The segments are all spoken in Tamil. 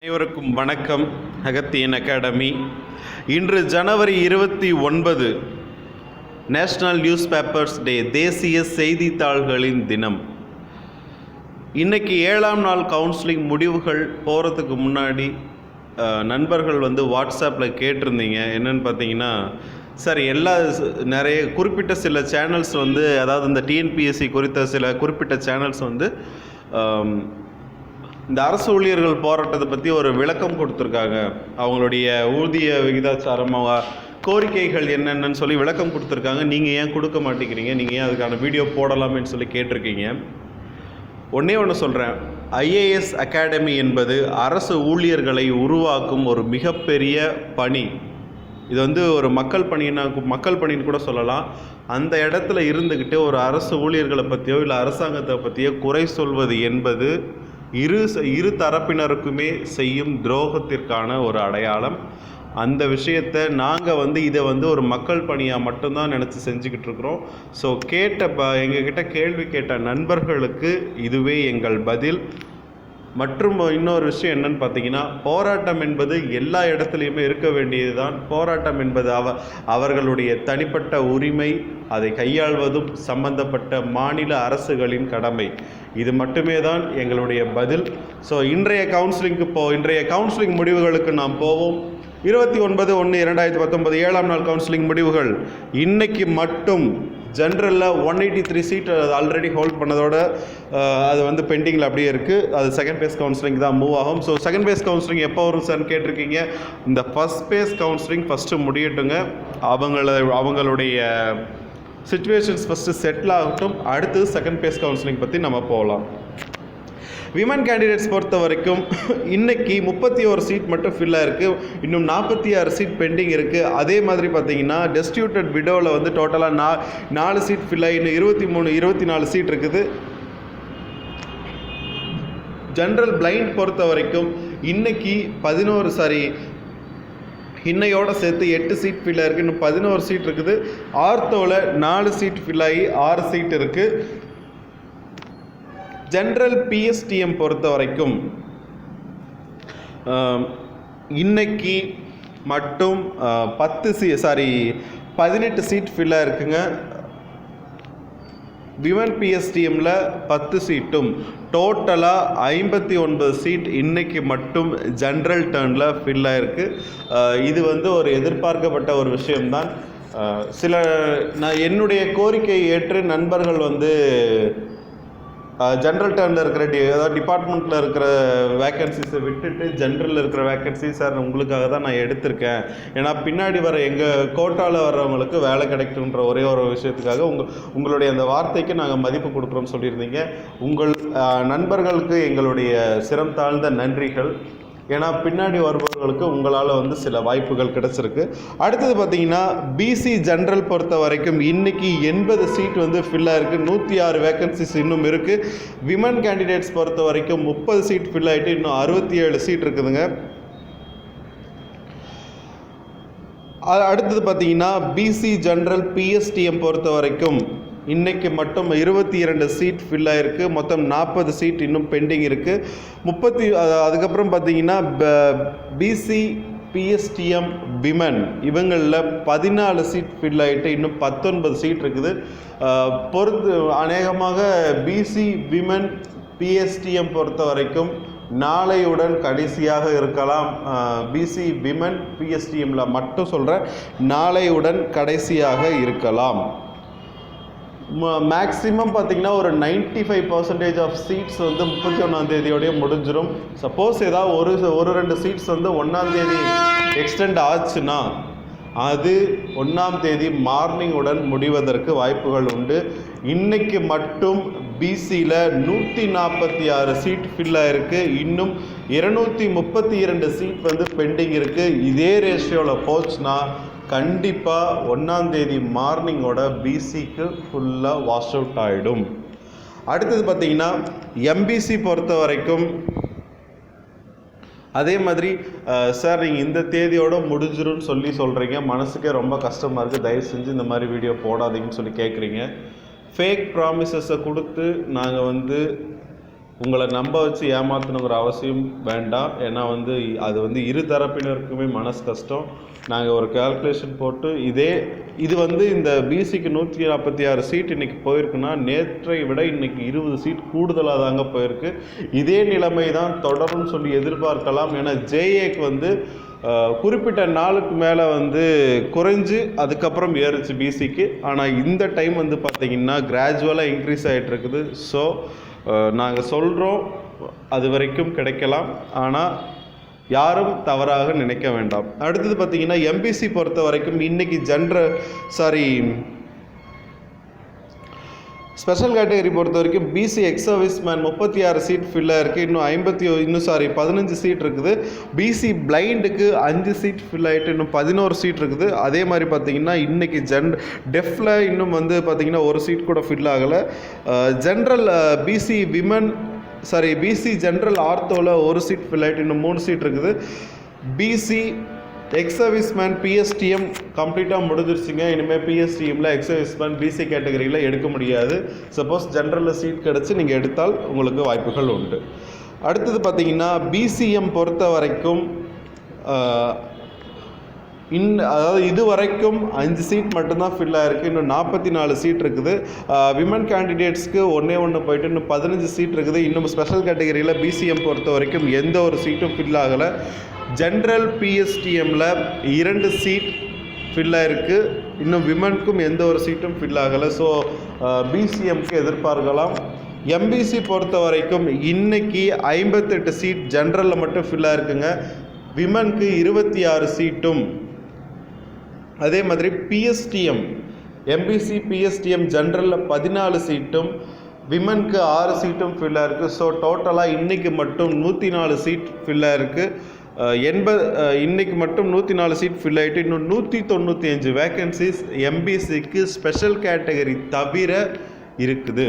அனைவருக்கும் வணக்கம். அகத்தியன் அகாடமி. இன்று ஜனவரி 29 நேஷ்னல் நியூஸ் பேப்பர்ஸ் டே, தேசிய செய்தித்தாள்களின் தினம். இன்றைக்கி 7ஆம் நாள் கவுன்சிலிங் முடிவுகள் போகிறதுக்கு முன்னாடி நண்பர்கள் வாட்ஸ்அப்பில் கேட்டிருந்தீங்க. என்னென்னு பார்த்தீங்கன்னா, சார் நிறைய குறிப்பிட்ட சில சேனல்ஸ் அதாவது இந்த டிஎன்பிஎஸ்சி குறித்த சில குறிப்பிட்ட சேனல்ஸ் இந்த அரசு ஊழியர்கள் போராட்டத்தை பற்றி ஒரு விளக்கம் கொடுத்துருக்காங்க. அவங்களுடைய ஊதிய விகிதாச்சாரம், கோரிக்கைகள் என்னென்னு சொல்லி விளக்கம் கொடுத்துருக்காங்க. நீங்கள் ஏன் கொடுக்க மாட்டேங்கிறீங்க, நீங்கள் ஏன் அதுக்கான வீடியோ போடலாமேன்னு சொல்லி கேட்டிருக்கீங்க. ஒன்று சொல்கிறேன். ஐஏஎஸ் அகாடமி என்பது அரசு ஊழியர்களை உருவாக்கும் ஒரு மிகப்பெரிய பணி. இது ஒரு மக்கள் பணின்னு கூட சொல்லலாம். அந்த இடத்துல இருந்துக்கிட்டு ஒரு அரசு ஊழியர்களை பற்றியோ இல்லை அரசாங்கத்தை பற்றியோ குறை சொல்வது என்பது இரு தரப்பினருக்குமே செய்யும் துரோகத்திற்கான ஒரு அடையாளம். அந்த விஷயத்தை நாங்கள் இதை ஒரு மக்கள் பணியாக மட்டும்தான் நினச்சி செஞ்சுக்கிட்டு இருக்கிறோம். ஸோ எங்ககிட்ட கேள்வி கேட்ட நண்பர்களுக்கு இதுவே எங்கள் பதில். மற்றும் இன்னொரு விஷயம் என்னன்னு பார்த்தீங்கன்னா, போராட்டம் என்பது எல்லா இடத்துலையுமே இருக்க வேண்டியது தான். போராட்டம் என்பது அவர்களுடைய தனிப்பட்ட உரிமை. அதை கையாள்வதும் சம்பந்தப்பட்ட மாநில அரசுகளின் கடமை. இது மட்டுமே தான் எங்களுடைய பதில். ஸோ இன்றைய கவுன்சிலிங் முடிவுகளுக்கு நாம் போவோம். 29/1/2019 7ஆம் நாள் கவுன்சிலிங் முடிவுகள். இன்னைக்கு மட்டும் ஜென்ரலில் 183 சீட் ஆல்ரெடி ஹோல்ட் பண்ணதோட அது பெண்டிங்கில் அப்படியே இருக்குது. அது செகண்ட் பேஸ் கவுன்சிலிங் தான் மூவ் ஆகும். ஸோ செகண்ட் பேஸ் கவுன்சிலிங் எப்போ வரும் சார்னு கேட்டிருக்கீங்க. இந்த ஃபஸ்ட் பேஸ் கவுன்சிலிங் ஃபஸ்ட்டு முடியட்டுங்க. அவங்களுடைய சிச்சுவேஷன்ஸ் ஃபஸ்ட்டு செட்டில் ஆகட்டும். அடுத்து செகண்ட் பேஸ் கவுன்சிலிங் பற்றி நம்ம போகலாம். விமன் கேண்டிடேட்ஸ் பொறுத்த வரைக்கும் இன்றைக்கி 31 சீட் மட்டும் ஃபில்லாக இருக்குது. இன்னும் 46 சீட் பெண்டிங் இருக்குது. அதே மாதிரி பார்த்தீங்கன்னா, டெஸ்டியூட்டட் விடோவில் டோட்டலாக 4 சீட் ஃபில்லாக இன்னும் 24 சீட் இருக்குது. ஜென்ரல் பிளைண்ட் பொறுத்த வரைக்கும் இன்னைக்கு இன்னையோட சேர்த்து 8 சீட் ஃபில்லாக இருக்குது. இன்னும் 11 சீட் இருக்குது. ஆர்த்தோவில் 4 சீட் ஃபில்லாகி 6 சீட் இருக்குது. ஜென்ரல் பிஎஸ்டிஎம் பொறுத்த வரைக்கும் இன்னைக்கு மட்டும் 18 சீட் ஃபில்லாக இருக்குங்க. விமன் பிஎஸ்டிஎம்மில் 10 சீட்டும் டோட்டலாக 59 சீட் இன்னைக்கு மட்டும் ஜென்ரல் டர்னில் ஃபில்லாக இருக்குது. இது ஒரு எதிர்பார்க்கப்பட்ட ஒரு விஷயம்தான். என்னுடைய கோரிக்கையை ஏற்று நண்பர்கள் ஜென்ரல் டர்னில் இருக்கிற அதாவது டிபார்ட்மெண்ட்டில் இருக்கிற வேக்கன்சிஸை விட்டுட்டு ஜென்ரலில் இருக்கிற வேக்கன்சி சார் உங்களுக்காக தான் நான் எடுத்திருக்கேன். ஏன்னா பின்னாடி வர எங்கள் கோட்டாவில் வர்றவங்களுக்கு வேலை கிடைக்குன்ற ஒரே ஒரு விஷயத்துக்காக உங்களுடைய அந்த வார்த்தைக்கு நாங்கள் மதிப்பு கொடுக்குறோம்னு சொல்லியிருந்தீங்க. உங்கள் நண்பர்களுக்கு எங்களுடைய சிரம் தாழ்ந்த நன்றிகள். ஏன்னா பின்னாடி வருபவர்களுக்கு உங்களால் சில வாய்ப்புகள் கிடச்சிருக்கு. அடுத்தது பார்த்தீங்கன்னா, பிசி ஜென்ரல் பொறுத்த வரைக்கும் இன்றைக்கி 80 சீட் ஃபில்லாக இருக்குது. 106 வேக்கன்சிஸ் இன்னும் இருக்குது. விமன் கேண்டிடேட்ஸ் பொறுத்த வரைக்கும் 30 சீட் ஃபில் ஆகிட்டு இன்னும் 67 சீட் இருக்குதுங்க. அடுத்தது பார்த்தீங்கன்னா, பிசி ஜென்ரல் பிஎஸ்டிஎம் பொறுத்த வரைக்கும் இன்றைக்கி மட்டும் 22 சீட் ஃபில் ஆகிருக்கு. மொத்தம் 40 சீட் இன்னும் பெண்டிங் இருக்குது. அதுக்கப்புறம் பார்த்தீங்கன்னா, பிசி பிஎஸ்டிஎம் விமன் இவங்களில் 14 சீட் ஃபில் ஆகிட்டு இன்னும் 19 சீட் இருக்குது. அநேகமாக பிசி விமன் பிஎஸ்டிஎம் பொறுத்த வரைக்கும் நாளையுடன் கடைசியாக இருக்கலாம். பிசி விமன் பிஎஸ்டிஎம்மில் மட்டும் சொல்கிறேன், நாளையுடன் கடைசியாக இருக்கலாம். மேக்ஸிமம் பார்த்திங்கன்னா ஒரு 95% ஆஃப் சீட்ஸ் 31ஆம் தேதியோடய முடிஞ்சிடும். சப்போஸ் ஏதாவது ஒரு 2 சீட்ஸ் 1ஆம் தேதி எக்ஸ்டெண்ட் ஆச்சுன்னா அது 1ஆம் தேதி மார்னிங்குடன் முடிவதற்கு வாய்ப்புகள் உண்டு. இன்றைக்கு மட்டும் பிசியில் 146 சீட் ஃபில்லாக இருக்குது. இன்னும் 232 சீட் பெண்டிங் இருக்குது. இதே ரேஷியோவில் போச்சுன்னா கண்டிப்பாக 1ஆம் தேதி மார்னிங்கோட பிசிக்கு ஃபுல்லாக வாஷ் அவுட் ஆகிடும். அடுத்தது பார்த்திங்கன்னா, எம்பிசி பொறுத்த வரைக்கும் அதே மாதிரி சார் நீங்கள் இந்த தேதியோடு முடிஞ்சிரும்னு சொல்கிறீங்க. மனசுக்கே ரொம்ப கஷ்டமாக இருக்குது. தயவு செஞ்சு இந்த மாதிரி வீடியோ போடாதீங்கன்னு சொல்லி கேட்குறீங்க. ஃபேக் ப்ராமிசஸை கொடுத்து நாங்கள் உங்களை நம்ப வச்சு ஏமாற்றணுங்கிற அவசியம் வேண்டாம். ஏன்னா வந்து அது வந்து இரு தரப்பினருக்குமே மனசு கஷ்டம். நாங்கள் ஒரு கால்குலேஷன் போட்டு இது வந்து இந்த பிசிக்கு 146 சீட் இன்றைக்கி போயிருக்குன்னா நேற்றை விட இன்றைக்கி 20 சீட் கூடுதலாக தாங்க போயிருக்கு. இதே நிலைமை தான் தொடரும்னு சொல்லி எதிர்பார்க்கலாம். ஏன்னா ஜேஏக்கு வந்து குறிப்பிட்ட நாளுக்கு மேலே வந்து குறைஞ்சு அதுக்கப்புறம் ஏறுச்சு பிசிக்கு. ஆனால் இந்த டைம் வந்து பார்த்திங்கன்னா கிராஜுவலாக இன்க்ரீஸ் ஆகிட்டு இருக்குது. ஸோ நாங்கள் சொல்கிறோம் அது வரைக்கும் கிடைக்கலாம், ஆனால் யாரும் தவறாக நினைக்க வேண்டாம். அடுத்தது பார்த்திங்கன்னா எம்பிசி பொறுத்த வரைக்கும் இன்றைக்கி ஸ்பெஷல் கேட்டகரி பொறுத்த வரைக்கும் PC ex service man 36 seat ஃபில்லாக இருக்குது. இன்னும் 15 சீட் இருக்குது. பிசி பிளைண்டுக்கு 5 சீட் ஃபில் ஆகிட்டு இன்னும் 11 சீட் இருக்குது. அதே மாதிரி பார்த்திங்கன்னா இன்றைக்கி டெஃபில் இன்னும் வந்து பார்த்திங்கன்னா ஒரு சீட் கூட ஃபில் ஆகலை. ஜென்ரல் பிசி ஜென்ரல் ஆர்த்தோவில் ஒரு சீட் ஃபில் ஆகிட்டு இன்னும் 3 சீட் இருக்குது. PC ex service man PSTM கம்ப்ளீட்டாக முடிஞ்சிருச்சுங்க. இனிமேல் பிஎஸ்டிஎம்மில் எக்ஸ் சர்வீஸ் மேன் பிசி கேட்டகரியில் எடுக்க முடியாது. சப்போஸ் ஜென்ரலில் சீட் கிடச்சி நீங்கள் எடுத்தால் உங்களுக்கு வாய்ப்புகள் உண்டு. அடுத்தது பார்த்திங்கன்னா பிசிஎம் பொறுத்த வரைக்கும் அதாவது இது வரைக்கும் 5 சீட் மட்டும்தான் ஃபில் ஆகிருக்கு. இன்னும் 44 சீட் இருக்குது. விமன் கேண்டிடேட்ஸ்க்கு ஒன்று போயிட்டு இன்னும் 15 சீட் இருக்குது. இன்னும் ஸ்பெஷல் கேட்டகரியில் பிசிஎம் பொறுத்த வரைக்கும் எந்த ஒரு சீட்டும் ஃபில் ஆகலை. ஜென்ரல் பிஎஸ்டிஎம்மில் 2 சீட் ஃபில் ஆகிருக்கு. இன்னும் விமனுக்கும் எந்த ஒரு சீட்டும் ஃபில் ஆகலை. ஸோ பிசிஎம்க்கு எதிர்பார்க்கலாம். எம்பிசி பொறுத்த வரைக்கும் இன்றைக்கி 58 சீட் ஜென்ரலில் மட்டும் ஃபில் ஆகிருக்குங்க. விமனுக்கு 26 சீட்டும், அதே மாதிரி பிஎஸ்டிஎம் எம்பிசி பிஎஸ்டிஎம் ஜென்ரலில் 14 சீட்டும், விமனுக்கு 6 சீட்டும் ஃபில் ஆகிருக்கு. ஸோ டோட்டலாக இன்றைக்கி மட்டும் 104 சீட் ஃபில் ஆகிருக்கு. இன்றைக்கி மட்டும் 104 சீட் ஃபில் ஆகிட்டு இன்னும் 195 வேக்கன்சிஸ் எம்பிசிக்கு ஸ்பெஷல் கேட்டகரி தவிர இருக்குது.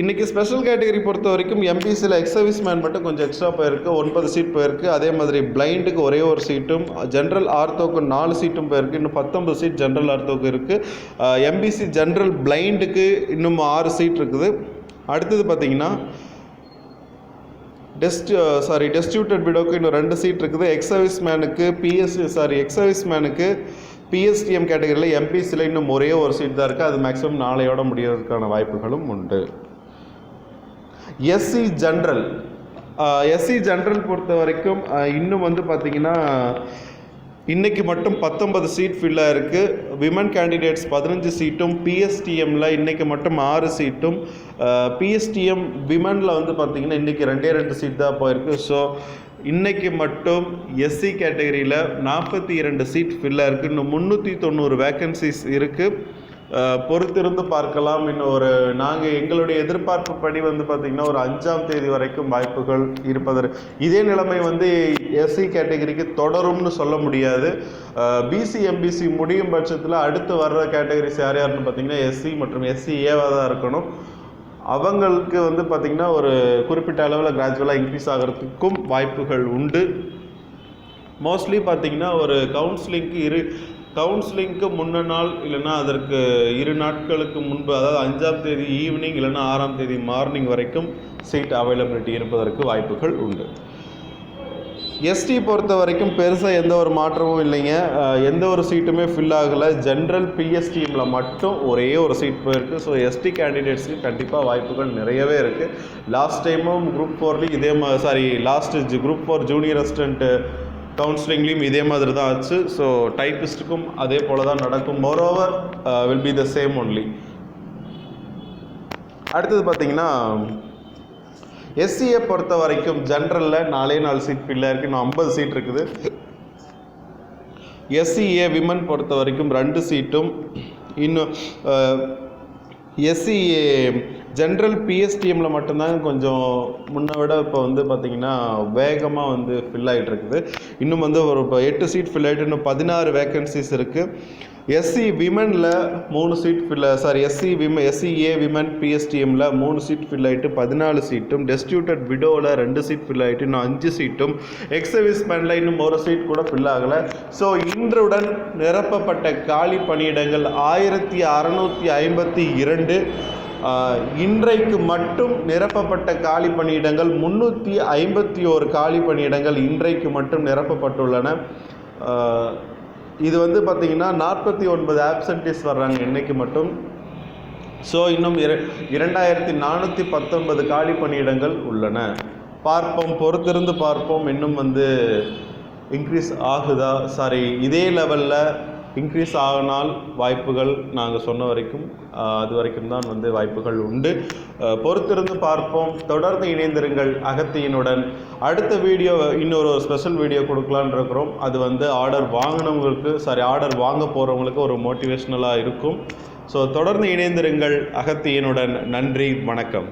இன்றைக்கி ஸ்பெஷல் கேட்டகரி பொறுத்த வரைக்கும் எம்பிசியில் எக்ஸ் சர்வீஸ் மேன் மட்டும் கொஞ்சம் எக்ஸ்ட்ரா போயிருக்கு, 9 சீட் போயிருக்கு. அதே மாதிரி பிளைண்டுக்கு ஒரே ஒரு சீட்டும், ஜென்ரல் ஆர்த்தோக்கு 4 சீட்டும் போயிருக்கு. இன்னும் 19 சீட் ஜென்ரல் ஆர்த்தோக்கு இருக்குது. எம்பிசி ஜென்ரல் பிளைண்டுக்கு இன்னும் 6 சீட் இருக்குது. அடுத்தது பார்த்திங்கன்னா டெஸ்டியூட்டட் விடோக்கு இன்னும் 2 சீட் இருக்குது. எக்ஸ் சர்வீஸ் மேனுக்கு பிஎஸ்டிஎம் கேட்டகரியில் எம்பிசியில் இன்னும் ஒரே ஒரு சீட் தான் இருக்குது. அது மேக்ஸிமம் நாளையோட முடியறதுக்கான வாய்ப்புகளும் உண்டு. எஸ்சி ஜென்ரல் பொறுத்த வரைக்கும் இன்னும் வந்து பார்த்திங்கன்னா இன்றைக்கி மட்டும் 19 சீட் ஃபில்லாக இருக்குது. விமன் கேண்டிடேட்ஸ் 15 சீட்டும், பிஎஸ்டிஎம்மில் இன்றைக்கி மட்டும் 6 சீட்டும், பிஎஸ்டிஎம் விமனில் வந்து பார்த்திங்கன்னா இன்றைக்கி 2 சீட் தான் போயிருக்கு. ஸோ இன்றைக்கி மட்டும் எஸ்சி கேட்டகரியில் 42 சீட் ஃபில்லாக இருக்குது. இன்னும் 390 வேக்கன்சிஸ் இருக்குது. பொறுத்திருந்து பார்க்கலாம். இன்னும் நாங்கள் எங்களுடைய எதிர்பார்ப்புப்படி வந்து பார்த்திங்கன்னா ஒரு 5ஆம் தேதி வரைக்கும் வாய்ப்புகள் இருப்பதற்கு. இதே நிலைமை வந்து எஸ்சி கேட்டகரிக்கு தொடரும்னு சொல்ல முடியாது. பிசி எம்பிசி முடியும் பட்சத்தில் அடுத்து வர்ற கேட்டகரிஸ் யாருன்னு பார்த்திங்கன்னா எஸ்சி மற்றும் எஸ்சிஏவாக தான் இருக்கணும். அவங்களுக்கு வந்து பார்த்திங்கன்னா ஒரு குறிப்பிட்ட அளவில் கிராஜுவலாக இன்க்ரீஸ் ஆகிறதுக்கும் வாய்ப்புகள் உண்டு. மோஸ்ட்லி பார்த்திங்கன்னா ஒரு கவுன்சிலிங்க்கு முன்ன நாள் இல்லைன்னா அதற்கு 2 நாட்களுக்கு முன்பு, அதாவது 5ஆம் தேதி ஈவினிங் இல்லைன்னா 6ஆம் தேதி மார்னிங் வரைக்கும் சீட் அவைலபிலிட்டி இருப்பதற்கு வாய்ப்புகள் உண்டு. எஸ்டி பொறுத்த வரைக்கும் பெருசாக எந்த ஒரு மாற்றமும் இல்லைங்க. எந்த ஒரு சீட்டுமே ஃபில் ஆகலை. ஜென்ரல் பிஎஸ்டிஎம்மில் மட்டும் ஒரே ஒரு சீட் போயிருக்கு. ஸோ எஸ்டி கேண்டிடேட்ஸுக்கு கண்டிப்பாக வாய்ப்புகள் நிறையவே இருக்குது. லாஸ்ட் டைமும் குரூப் 4 குரூப் 4 ஜூனியர் அசிஸ்டன்ட் கவுன்சிலிங்லேயும் இதே மாதிரி தான் ஆச்சு. ஸோ டைப்பிஸ்ட்டுக்கும் அதே போல் தான் நடக்கும். Moreover will be the same only. அடுத்தது பார்த்திங்கன்னா எஸ்சியை பொறுத்த வரைக்கும் ஜென்ரலில் 4 சீட் ஃபில்லாக இருக்குது. இன்னும் 50 சீட் இருக்குது. எஸ்சிஏ விமன் பொறுத்த வரைக்கும் 2 சீட்டும், இன்னும் எஸ்சிஏ ஜென்ரல் பிஎஸ்டிஎம்மில் மட்டும்தான் கொஞ்சம் முன்னை விட இப்போ வந்து பார்த்திங்கன்னா வேகமாக வந்து ஃபில் ஆகிட்டு இருக்குது. இன்னும் வந்து ஒரு 8 சீட் ஃபில் ஆகிட்டு இன்னும் 16 வேக்கன்சிஸ் இருக்குது. எஸ்சி விமனில் 3 சீட் எஸ்சிஏ விமன் பிஎஸ்டிஎம்மில் 3 சீட் ஃபில் ஆகிட்டு 14 சீட்டும், டெஸ்டியூட்டட் விடோவில் 2 சீட் ஃபில் ஆகிட்டு இன்னும் 5 சீட்டும், எக்ஸ் சர்வீஸ் மேனில் இன்னும் 1 சீட் கூட ஃபில் ஆகலை. ஸோ இன்றுடன் நிரப்பப்பட்ட காலி பணியிடங்கள் 1652. இன்றைக்கு மட்டும் நிரப்பப்பட்ட காலி பணியிடங்கள் 351 காலி பணியிடங்கள் இன்றைக்கு மட்டும் நிரப்பப்பட்டுள்ளன. இது வந்து பார்த்திங்கன்னா 49 ஆப்சன்டீஸ் வர்றாங்க இன்றைக்கு மட்டும். ஸோ இன்னும் 2419 காலி பணியிடங்கள் உள்ளன. பார்ப்போம், பொறுத்திருந்து பார்ப்போம். இன்னும் வந்து இன்க்ரீஸ் ஆகுதா, இதே லெவலில் இன்க்ரீஸ் ஆகினால் வாய்ப்புகள் நாங்கள் சொன்ன வரைக்கும் அது வரைக்கும் தான் வந்து வாய்ப்புகள் உண்டு. பொறுத்திருந்து பார்ப்போம். தொடர்ந்து இணைந்திருங்கள் அகத்தியினுடன். அடுத்த வீடியோ இன்னொரு ஸ்பெஷல் வீடியோ கொடுக்கலான்னு இருக்கிறோம். அது வந்து ஆர்டர் வாங்கினவங்களுக்கு ஆர்டர் வாங்க போகிறவங்களுக்கு ஒரு மோட்டிவேஷ்னலாக இருக்கும். ஸோ தொடர்ந்து இணைந்திருங்கள் அகத்தியினுடன். நன்றி, வணக்கம்.